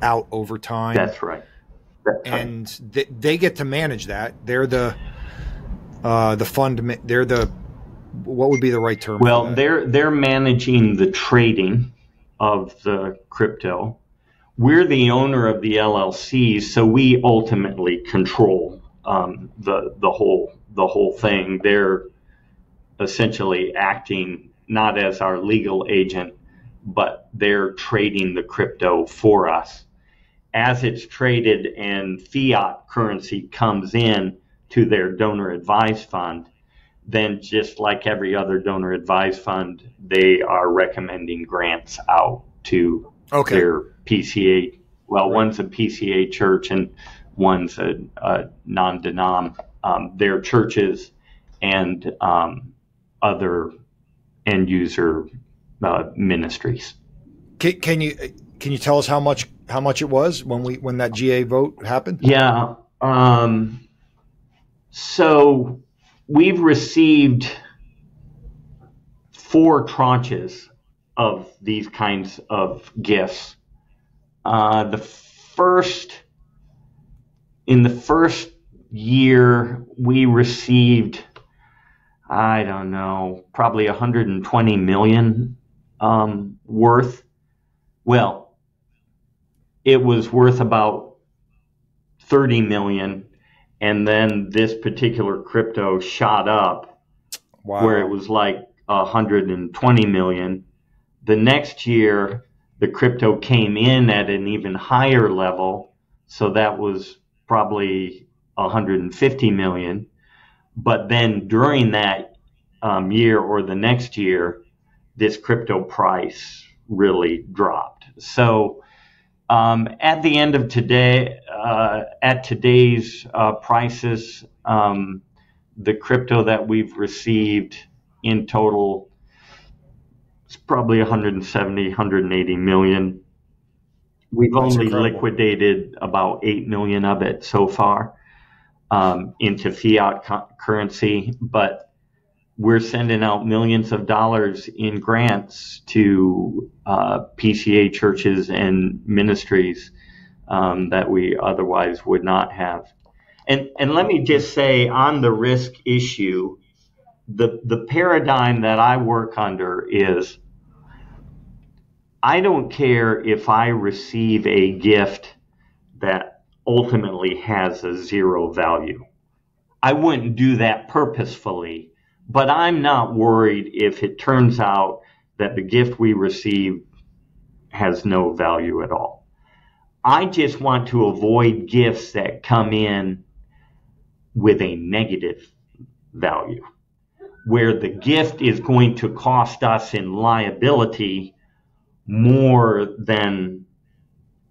[SPEAKER 1] out over time.
[SPEAKER 2] That's right.
[SPEAKER 1] And they get to manage that. They're the fund. They're the, what would be the right term?
[SPEAKER 2] Well, they're managing the trading of the crypto. We're the owner of the LLCs, so we ultimately control the whole thing. They're essentially acting not as our legal agent, but they're trading the crypto for us. As it's traded and fiat currency comes in to their donor advised fund, then just like every other donor advised fund, they are recommending grants out to their PCA. Well, right. One's a PCA church and one's a non-denom. Their churches and other end user ministries.
[SPEAKER 1] Can you tell us how much it was when that GA vote happened?
[SPEAKER 2] Yeah. So we've received 4 tranches of these kinds of gifts. In the first year, we received, I don't know, probably 120 million worth. Well, it was worth about 30 million, and then this particular crypto shot up. Wow. Where it was like 120 million. The next year, the crypto came in at an even higher level, so that was probably 150 million. But then during that year or the next year, this crypto price really dropped. So at the end of today, at today's prices, the crypto that we've received in total is probably 170, 180 million. We've only liquidated about 8 million of it so far. into fiat currency, but we're sending out millions of dollars in grants to PCA churches and ministries that we otherwise would not have. And let me just say, on the risk issue, the paradigm that I work under is, I don't care if I receive a gift that ultimately has a zero value. I wouldn't do that purposefully, but I'm not worried if it turns out that the gift we receive has no value at all. I just want to avoid gifts that come in with a negative value, where the gift is going to cost us in liability more than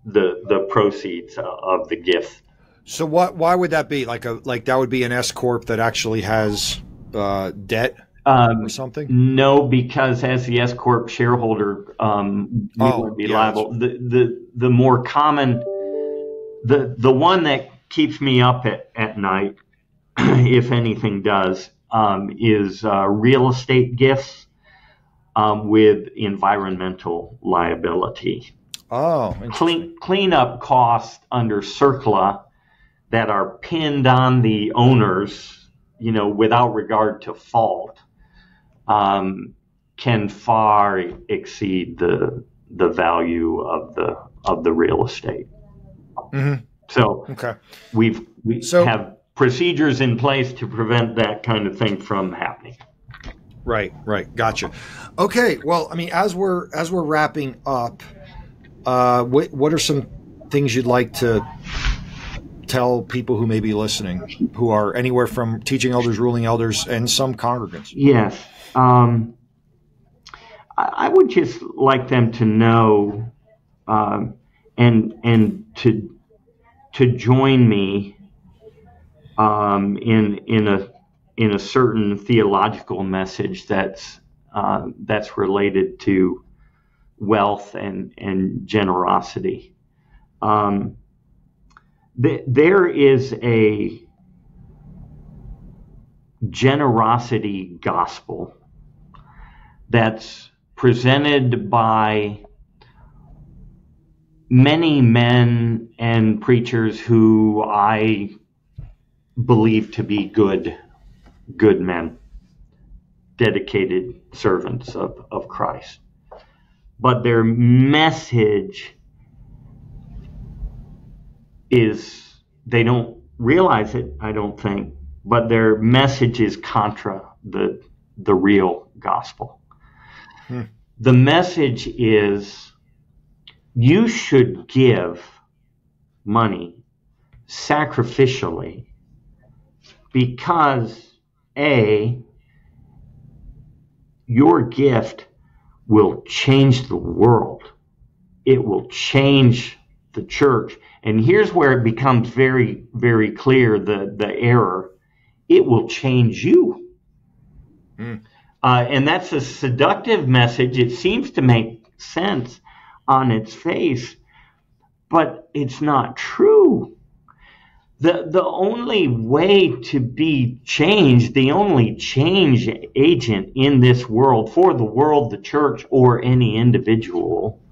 [SPEAKER 2] the proceeds of the gift.
[SPEAKER 1] So why would that be? Like that would be an S corp that actually has debt or something?
[SPEAKER 2] No, because as the S corp shareholder, we would be liable. The more common, the one that keeps me up at night, if anything does, is real estate gifts with environmental liability.
[SPEAKER 1] Oh,
[SPEAKER 2] cleanup costs under CERCLA that are pinned on the owners, without regard to fault, can far exceed the value of the real estate.
[SPEAKER 1] Mm-hmm.
[SPEAKER 2] So
[SPEAKER 1] okay.
[SPEAKER 2] we have procedures in place to prevent that kind of thing from happening.
[SPEAKER 1] Right. Gotcha. Okay. Well, I mean, as we're wrapping up, what are some things you'd like to tell people who may be listening, who are anywhere from teaching elders, ruling elders, and some congregants?
[SPEAKER 2] Yes. I would just like them to know, and to join me in a certain theological message that's related to wealth and generosity. There is a generosity gospel that's presented by many men and preachers who I believe to be good men, dedicated servants of Christ. But their message is, they don't realize it, I don't think, but their message is contra the real gospel. The message is, you should give money sacrificially because A, your gift will change the world. It will change the church. And here's where it becomes very, very clear, the error. It will change you. And that's a seductive message. It seems to make sense on its face, but it's not true. The only way to be changed, the only change agent in this world, for the world, the church, or any individual,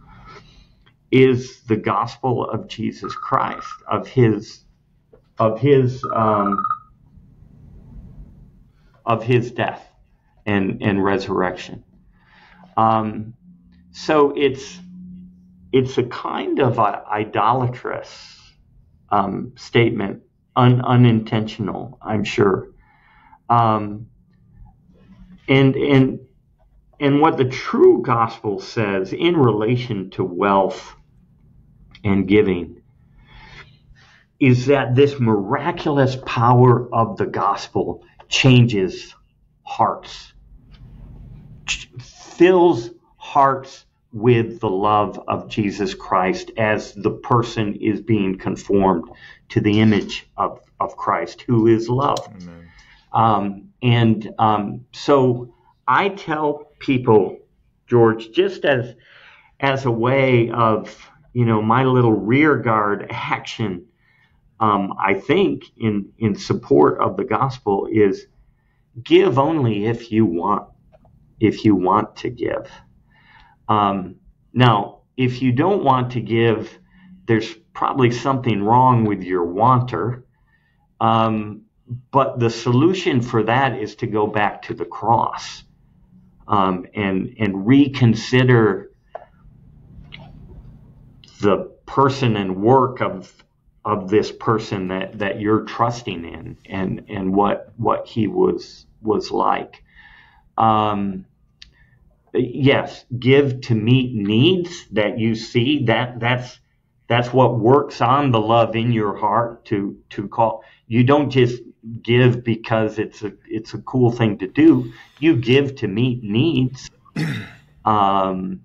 [SPEAKER 2] is the gospel of Jesus Christ, of his death and resurrection. So it's a kind of idolatrous statement, unintentional, I'm sure. And what the true gospel says in relation to wealth and giving is that this miraculous power of the gospel changes hearts, fills hearts with the love of Jesus Christ as the person is being conformed to the image of Christ, who is love. So I tell people, George, just as a way of, my little rear guard action, I think in support of the gospel is give only if you want to give. Now, if you don't want to give, there's probably something wrong with your wanter. But the solution for that is to go back to the cross, and reconsider the person and work of this person that you're trusting in, and what he was like. Yes, give to meet needs that you see. That's what works on the love in your heart to call. You don't just give because it's a cool thing to do. You give to meet needs, and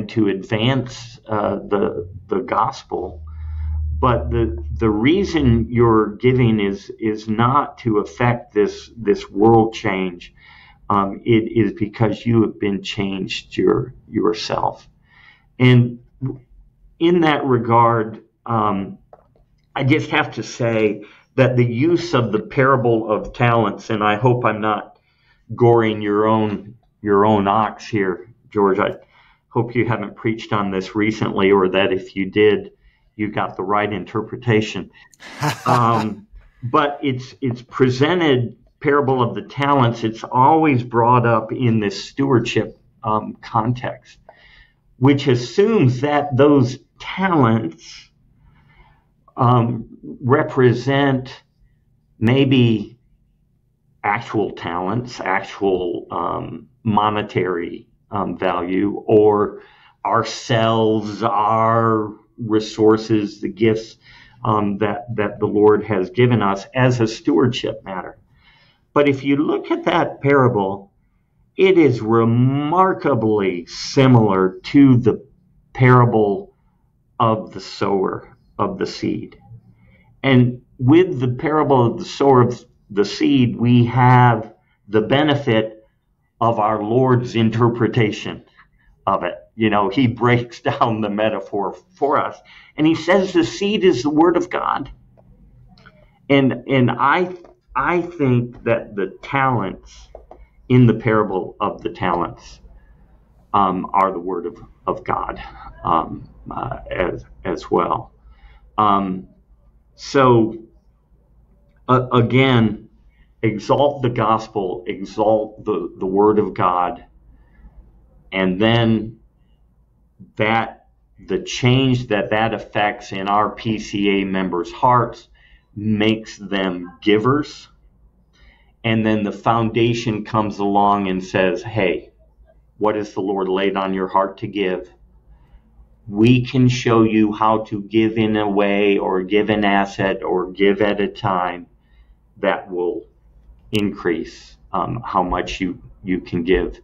[SPEAKER 2] to advance the gospel. But the reason you're giving is not to affect this world change. It is because you have been changed yourself. And in that regard, I just have to say that the use of the parable of talents, and I hope I'm not goring your own ox here, George. I hope you haven't preached on this recently, or that if you did, you got the right interpretation. But it's presented, parable of the talents, it's always brought up in this stewardship context, which assumes that those talents represent maybe actual talents, actual monetary value, or ourselves, our resources, the gifts that the Lord has given us as a stewardship matter. But if you look at that parable, it is remarkably similar to the parable of the sower of the seed. And with the parable of the sower of the seed, we have the benefit of our Lord's interpretation of it. He breaks down the metaphor for us, and he says the seed is the word of God. And I think that the talents in the parable of the talents are the word of God as well. Again, exalt the gospel, exalt the word of God, and then the change that affects in our PCA members' hearts makes them givers. And then the foundation comes along and says, hey, what has the Lord laid on your heart to give? We can show you how to give in a way, or give an asset, or give at a time that will increase how much you can give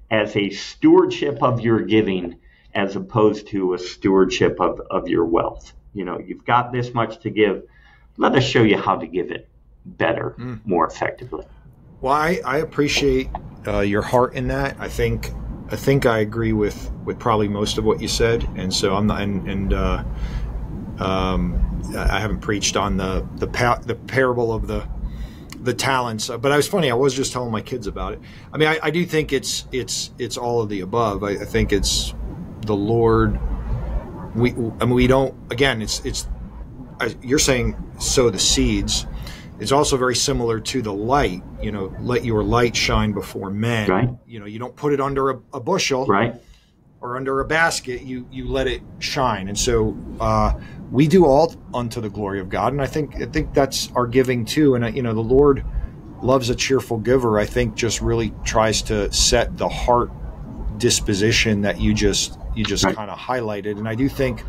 [SPEAKER 2] as a stewardship of your giving, as opposed to a stewardship of your wealth. You've got this much to give. Let us show you how to give it better, more effectively.
[SPEAKER 1] Well, I appreciate your heart in that. I think I agree with probably most of what you said, and so I'm not. I haven't preached on the parable of the talents, but I was just telling my kids about it. I mean, I do think it's all of the above. I think it's the Lord. We don't. Again, it's you're saying sow the seeds. It's also very similar to the light. Let your light shine before men.
[SPEAKER 2] Right.
[SPEAKER 1] You don't put it under a bushel,
[SPEAKER 2] right,
[SPEAKER 1] or under a basket. You let it shine. And so we do all unto the glory of God. And I think that's our giving too. And the Lord loves a cheerful giver. I think just really tries to set the heart disposition that you just
[SPEAKER 2] right.
[SPEAKER 1] kind of highlighted. And I do think,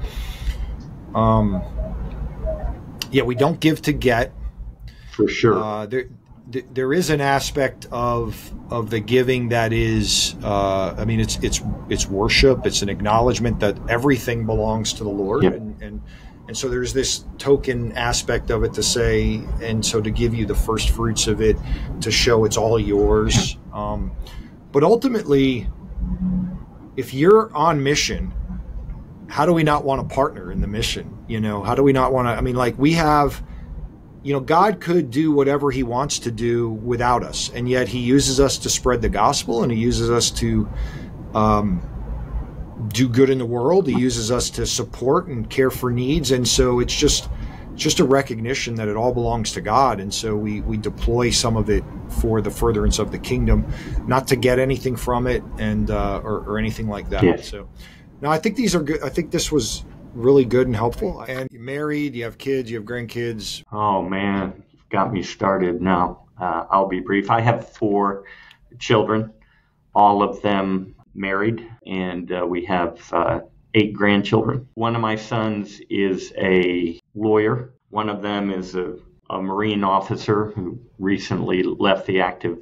[SPEAKER 1] we don't give to get.
[SPEAKER 2] For sure.
[SPEAKER 1] There is an aspect of the giving that is, it's worship. It's an acknowledgement that everything belongs to the Lord,
[SPEAKER 2] yep.
[SPEAKER 1] and so there's this token aspect of it to say, and so to give you the first fruits of it, to show it's all yours. But ultimately, if you're on mission, how do we not want to partner in the mission? You know, how do we not want to? I mean, like we have, you know, God could do whatever he wants to do without us. And yet he uses us to spread the gospel, and he uses us to do good in the world. He uses us to support and care for needs. And so it's just a recognition that it all belongs to God. And so we deploy some of it for the furtherance of the kingdom, not to get anything from it and or anything like that.
[SPEAKER 2] Yes.
[SPEAKER 1] So no, I think these are good. I think this was really good and helpful. And you're married, you have kids, you have grandkids.
[SPEAKER 2] Oh man, you've got me started now. I'll be brief. I have 4 children, all of them married, and we have 8 grandchildren. One of my sons is a lawyer. One of them is a Marine officer who recently left the active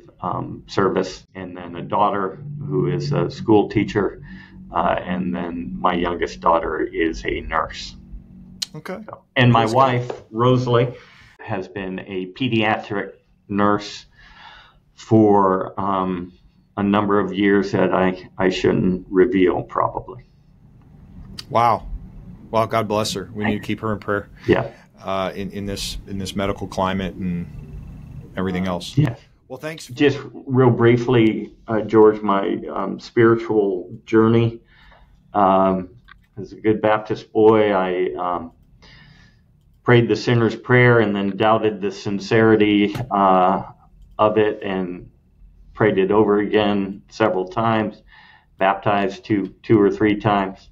[SPEAKER 2] service, and then a daughter who is a school teacher, and then my youngest daughter is a nurse.
[SPEAKER 1] Okay.
[SPEAKER 2] And my wife, Rosalie, has been a pediatric nurse for a number of years that I shouldn't reveal, probably.
[SPEAKER 1] Wow. Well, God bless her. We need to keep her in prayer.
[SPEAKER 2] Yeah.
[SPEAKER 1] In this medical climate and everything else.
[SPEAKER 2] Yes.
[SPEAKER 1] Well, thanks.
[SPEAKER 2] Just real briefly, George, my spiritual journey. As a good Baptist boy, I prayed the sinner's prayer and then doubted the sincerity of it and prayed it over again several times, baptized two or three times.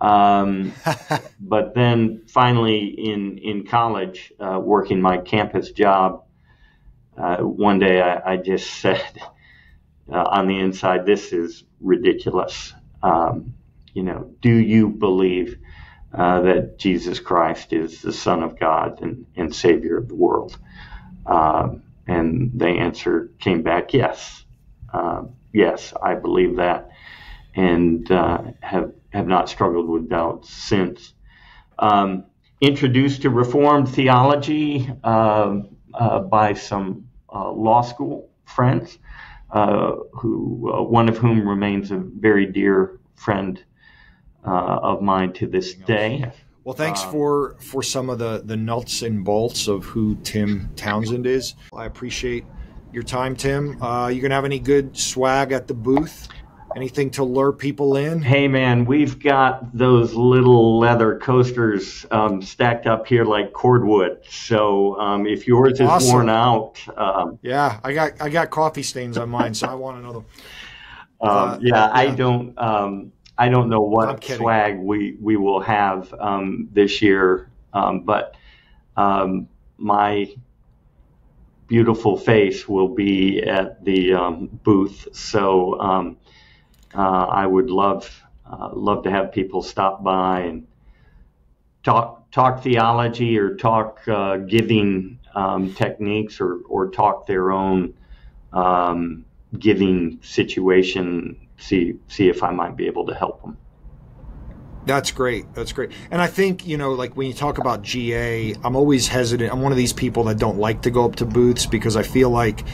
[SPEAKER 2] But then finally in college, working my campus job, one day I just said on the inside, this is ridiculous. Do you believe that Jesus Christ is the Son of God and Savior of the world? And the answer came back, yes. Yes, I believe that, and have not struggled with doubt since. Introduced to Reformed theology by some law school friends, one of whom remains a very dear friend of mine to this day.
[SPEAKER 1] Well, thanks for some of the nuts and bolts of who Tim Townsend is. I appreciate your time, Tim. You gonna have any good swag at the booth? Anything to lure people in?
[SPEAKER 2] Hey, man, we've got those little leather coasters stacked up here like cordwood. So if yours is worn out,
[SPEAKER 1] yeah, I got coffee stains on mine, so I want to know them.
[SPEAKER 2] Yeah. I don't know what swag we will have this year, but my beautiful face will be at the booth. So I would love to have people stop by and talk theology or talk giving techniques or talk their own giving situation. See if I might be able to help them.
[SPEAKER 1] That's great. And I think, like when you talk about GA, I'm always hesitant. I'm one of these people that don't like to go up to booths because I feel like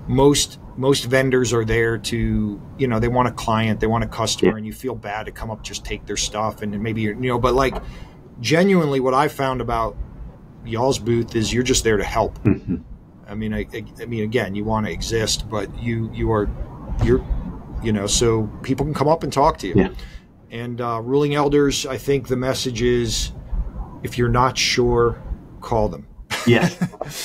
[SPEAKER 1] most vendors are there to, they want a client, they want a customer, and you feel bad to come up, just take their stuff. And maybe but like genuinely what I found about y'all's booth is you're just there to help.
[SPEAKER 2] Mm-hmm.
[SPEAKER 1] I mean, again, you want to exist, but you're so people can come up and talk to you.
[SPEAKER 2] Yeah.
[SPEAKER 1] And ruling elders, I think the message is, if you're not sure, call them.
[SPEAKER 2] Yes,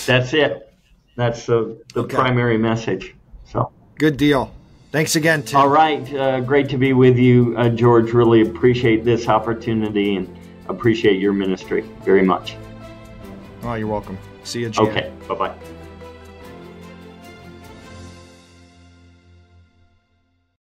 [SPEAKER 2] that's it. That's the primary message. So
[SPEAKER 1] good deal. Thanks again, Tim.
[SPEAKER 2] All right. Great to be with you, George. Really appreciate this opportunity and appreciate your ministry very much.
[SPEAKER 1] Oh, you're welcome. See you, Jan.
[SPEAKER 2] Okay. Bye-bye.